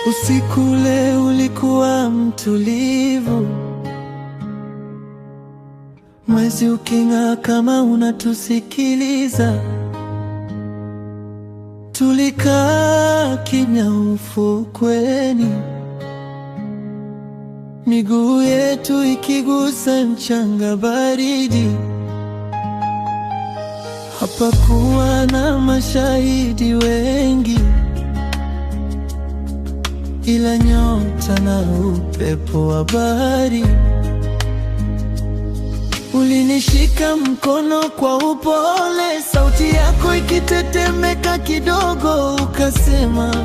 Usiku ule ulikuwa mtulivu, mwezi uking'aa kama unatusikiliza. Tulikaa kimya ufukweni, miguu yetu ikigusa mchanga baridi. Hapakuwa na mashahidi wengi, ila nyota na upepo wa bahari. Ulinishika mkono kwa upole, sauti yako ikitetemeka kidogo, ukasema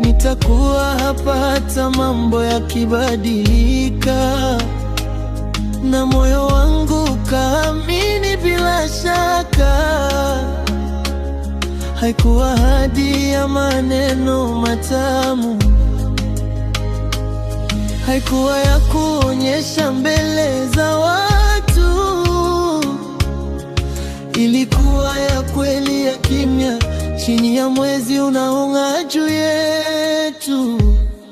nitakuwa hapa hata mambo yakibadilika. Na moyo wangu ukaamini bila shaka. Haikuwa ahadi ya maneno matamu, haikuwa ya kuonyesha mbele za watu. Ilikuwa ya kweli, ya kimya, chini ya mwezi unaong'aa juu yetu.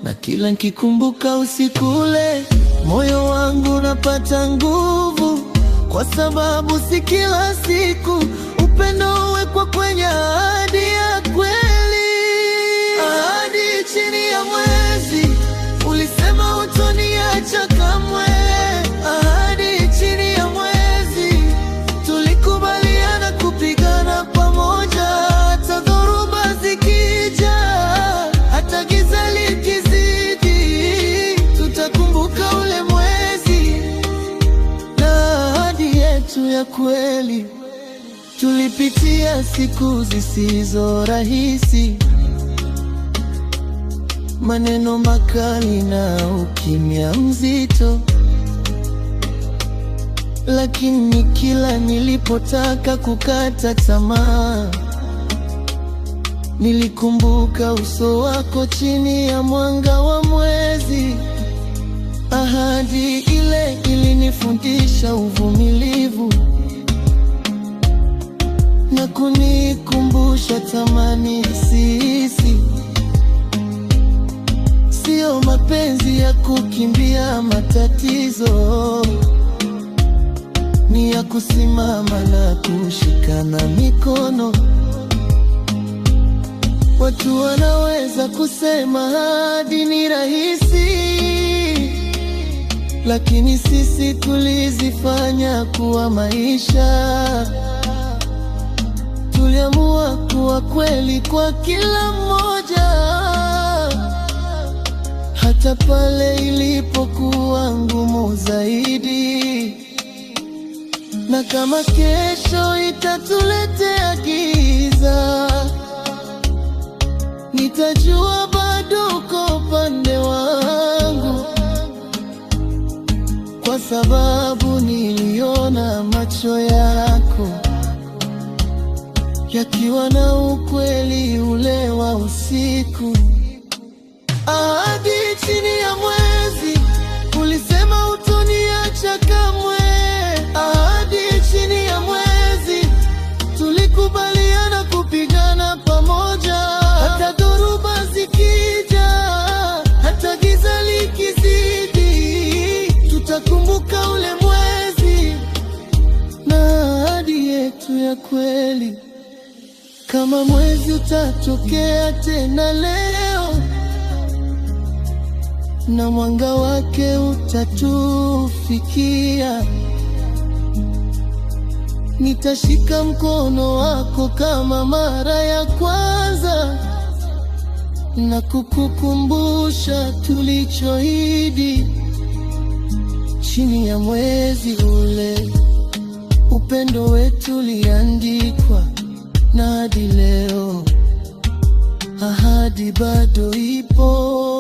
Na kila nikikumbuka usiku ule, moyo wangu unapata nguvu, kwa sababu si kila siku upendo uwekwa kwenye ahadi ya kweli. Ahadi chini ya mwezi, ulisema hutoniacha kamwe. Ahadi chini ya mwezi, tulikubaliana kupigana pamoja, hata dhoruba zikija, hata giza likizidi, tutakumbuka ule mwezi na ahadi yetu ya kweli. Tulipitia siku zisizo rahisi, maneno makali na ukimya mzito, lakini kila nilipotaka kukata tamaa, nilikumbuka uso wako chini ya mwanga wa mwezi. Ahadi ile ilinifundisha uvumilivu na kunikumbusha thamani sisi. Sio mapenzi ya kukimbia matatizo, ni ya kusimama na kushikana mikono. Watu wanaweza kusema ahadi ni rahisi, lakini sisi tulizifanya kuwa maisha. Tuliamua kuwa kweli kwa kila mmoja, hata pale ilipokuwa ngumu zaidi. Na kama kesho itatuletea giza, nitajua bado uko upande wangu, kwa sababu niliona macho yako yakiwa na ukweli ule wa usiku. Ahadi chini ya mwezi, ulisema hutoniacha kamwe. Ahadi chini ya mwezi, tulikubaliana kupigana pamoja, hata dhoruba zikija, hata giza likizidi, tutakumbuka ule mwezi na ahadi yetu ya kweli. Kama mwezi utatokea tena leo, na mwanga wake utatufikia, nitashika mkono wako kama mara ya kwanza, na kukukumbusha tulichoahidi chini ya mwezi ule. Upendo wetu uliandikwa, na hadi leo ahadi bado ipo.